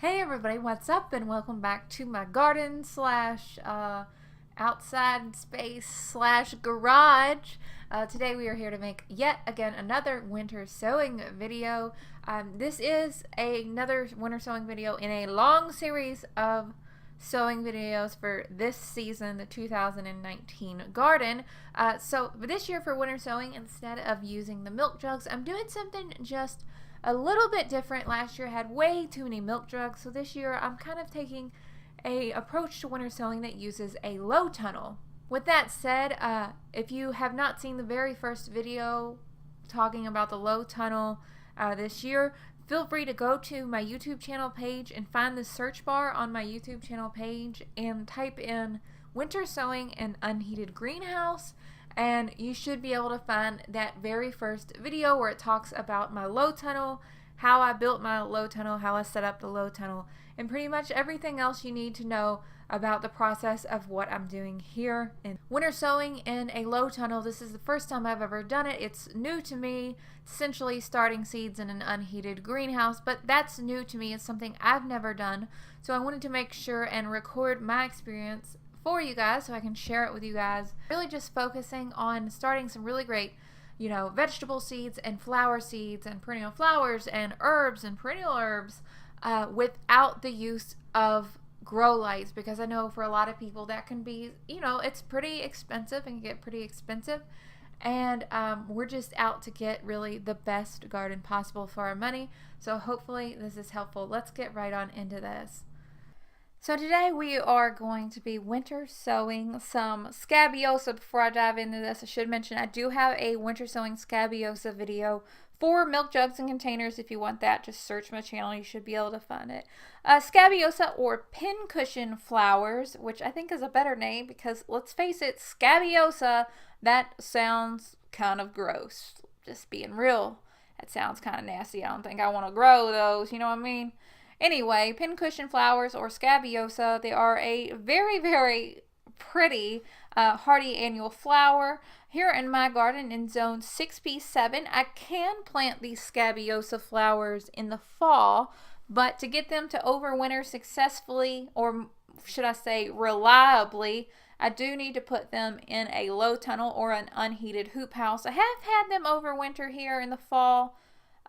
Hey everybody, what's up and welcome back to my garden slash outside space slash garage. Today we are here to make yet again another winter sewing video. This is another winter sewing video in a long series of sewing videos for this season, the 2019 garden. So this year for winter sewing, instead of using the milk jugs, I'm doing something just a little bit different. Last year I had way too many milk jugs, so this year I'm kind of taking a approach to winter sewing that uses a low tunnel. With that said, if you have not seen the very first video talking about the low tunnel this year, feel free to go to my YouTube channel page and find the search bar on my YouTube channel page and type in winter sewing and unheated greenhouse, and you should be able to find that very first video where it talks about my low tunnel, how I built my low tunnel, how I set up the low tunnel, and pretty much everything else you need to know about the process of what I'm doing here in winter sewing in a low tunnel. This is the first time I've ever done it. It's new to me, essentially starting seeds in an unheated greenhouse, but that's new to me. It's something I've never done, so I wanted to make sure and record my experience for you guys so I can share it with you guys. Really just focusing on starting some really great, vegetable seeds and flower seeds and perennial flowers and herbs and perennial herbs without the use of grow lights, because I know for a lot of people that can be, it's pretty expensive and can get pretty expensive, and we're just out to get really the best garden possible for our money. So hopefully this is helpful. Let's get right on into this. So today we are going to be winter sewing some Scabiosa. Before I dive into this, I should mention I do have a winter sewing Scabiosa video for milk jugs and containers. If you want that, just search my channel. You should be able to find it. Scabiosa or Pincushion Flowers, which I think is a better name because, let's face it, Scabiosa, that sounds kind of gross. Just being real, that sounds kind of nasty. I don't think I want to grow those, you know what I mean? Anyway, Pincushion Flowers or Scabiosa, they are a very, very pretty hardy annual flower. Here in my garden in zone 6B7, I can plant these Scabiosa flowers in the fall, but to get them to overwinter successfully, or should I say reliably, I do need to put them in a low tunnel or an unheated hoop house. I have had them overwinter here in the fall,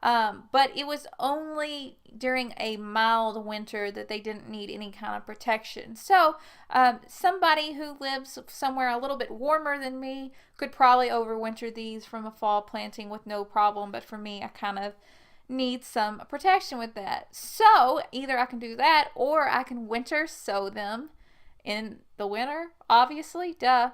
but it was only during a mild winter that they didn't need any kind of protection. So somebody who lives somewhere a little bit warmer than me could probably overwinter these from a fall planting with no problem, but for me, I kind of need some protection with that. So either I can do that or I can winter sow them in the winter, obviously, duh.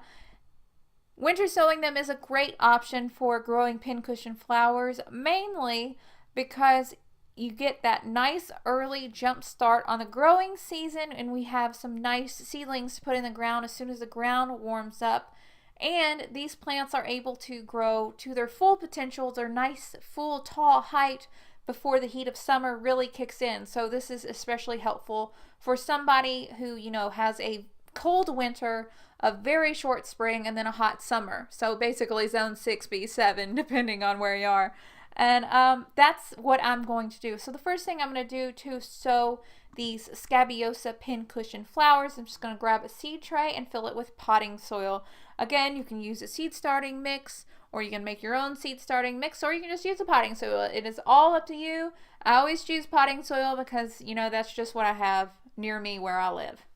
Winter sowing them is a great option for growing pincushion flowers, mainly because you get that nice early jump start on the growing season, and we have some nice seedlings to put in the ground as soon as the ground warms up. And these plants are able to grow to their full potential, their nice, full, tall height before the heat of summer really kicks in. So this is especially helpful for somebody who, has a cold winter, a very short spring, and then a hot summer. So basically zone 6B7, depending on where you are. And that's what I'm going to do. So the first thing I'm going to do to sow these Scabiosa Pincushion flowers, I'm just going to grab a seed tray and fill it with potting soil. Again, you can use a seed starting mix, or you can make your own seed starting mix, or you can just use a potting soil. It is all up to you. I always choose potting soil because, that's just what I have near me where I live.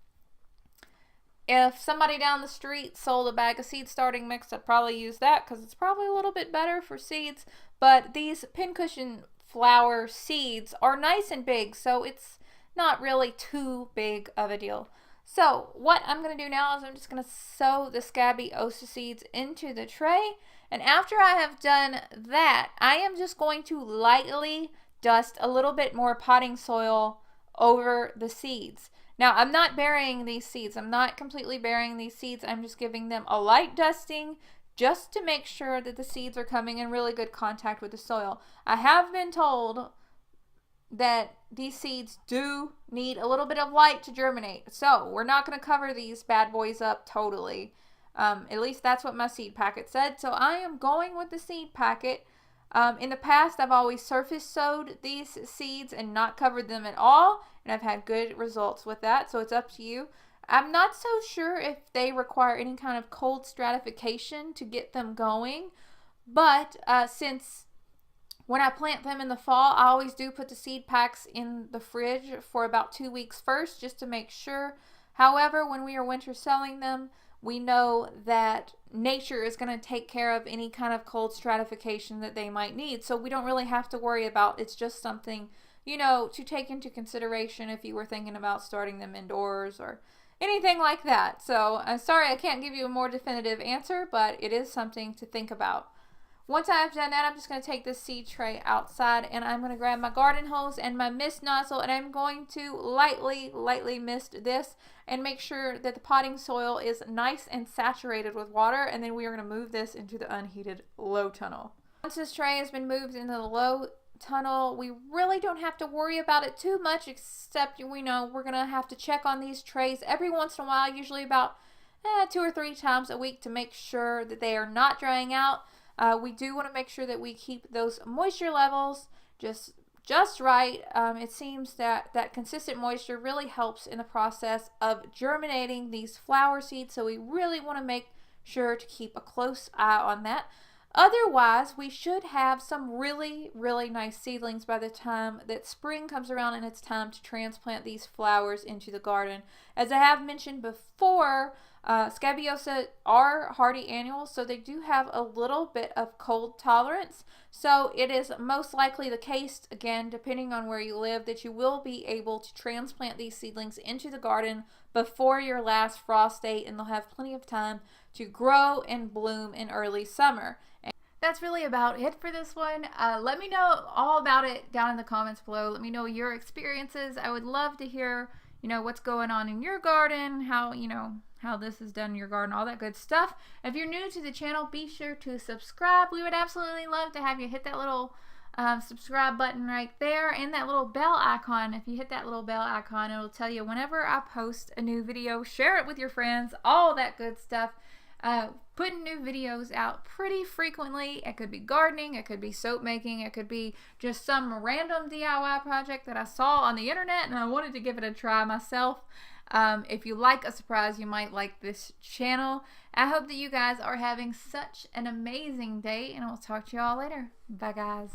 If somebody down the street sold a bag of seed starting mix, I'd probably use that because it's probably a little bit better for seeds. But these pincushion flower seeds are nice and big, so it's not really too big of a deal. So what I'm going to do now is I'm just going to sow the Scabiosa seeds into the tray. And after I have done that, I am just going to lightly dust a little bit more potting soil over the seeds. Now, I'm not burying these seeds. I'm not completely burying these seeds. I'm just giving them a light dusting just to make sure that the seeds are coming in really good contact with the soil. I have been told that these seeds do need a little bit of light to germinate. So we're not going to cover these bad boys up totally. At least that's what my seed packet said. So I am going with the seed packet. In the past, I've always surface sowed these seeds and not covered them at all, and I've had good results with that, so it's up to you. I'm not so sure if they require any kind of cold stratification to get them going, but since when I plant them in the fall, I always do put the seed packs in the fridge for about 2 weeks first, just to make sure. However, when we are winter sowing them, we know that nature is going to take care of any kind of cold stratification that they might need. So we don't really have to worry about. It's just something, you know, to take into consideration if you were thinking about starting them indoors or anything like that. So I'm sorry I can't give you a more definitive answer, but it is something to think about. Once I've done that, I'm just going to take this seed tray outside, and I'm going to grab my garden hose and my mist nozzle, and I'm going to lightly mist this and make sure that the potting soil is nice and saturated with water, and then we are going to move this into the unheated low tunnel. Once this tray has been moved into the low tunnel, we really don't have to worry about it too much, except we know we're going to have to check on these trays every once in a while, usually about 2 or 3 times a week, to make sure that they are not drying out. We do want to make sure that we keep those moisture levels just right. It seems that consistent moisture really helps in the process of germinating these flower seeds, so we really want to make sure to keep a close eye on that. Otherwise, we should have some really nice seedlings by the time that spring comes around and it's time to transplant these flowers into the garden. As I have mentioned before, Scabiosa are hardy annuals, so they do have a little bit of cold tolerance. So it is most likely the case, again, depending on where you live, that you will be able to transplant these seedlings into the garden before your last frost date, and they'll have plenty of time to grow and bloom in early summer. And that's really about it for this one. Let me know all about it down in the comments below. Let me know your experiences. I would love to hear, you know, what's going on in your garden, how, you know, how this is done in your garden, all that good stuff. If you're new to the channel, be sure to subscribe. We would absolutely love to have you hit that little subscribe button right there and that little bell icon. If you hit that little bell icon, it'll tell you whenever I post a new video. Share it with your friends, all that good stuff. Putting new videos out pretty frequently. It could be gardening, it could be soap making, it could be just some random DIY project that I saw on the internet and I wanted to give it a try myself. If you like a surprise, you might like this channel. I hope that you guys are having such an amazing day, and I'll talk to you all later. Bye, guys.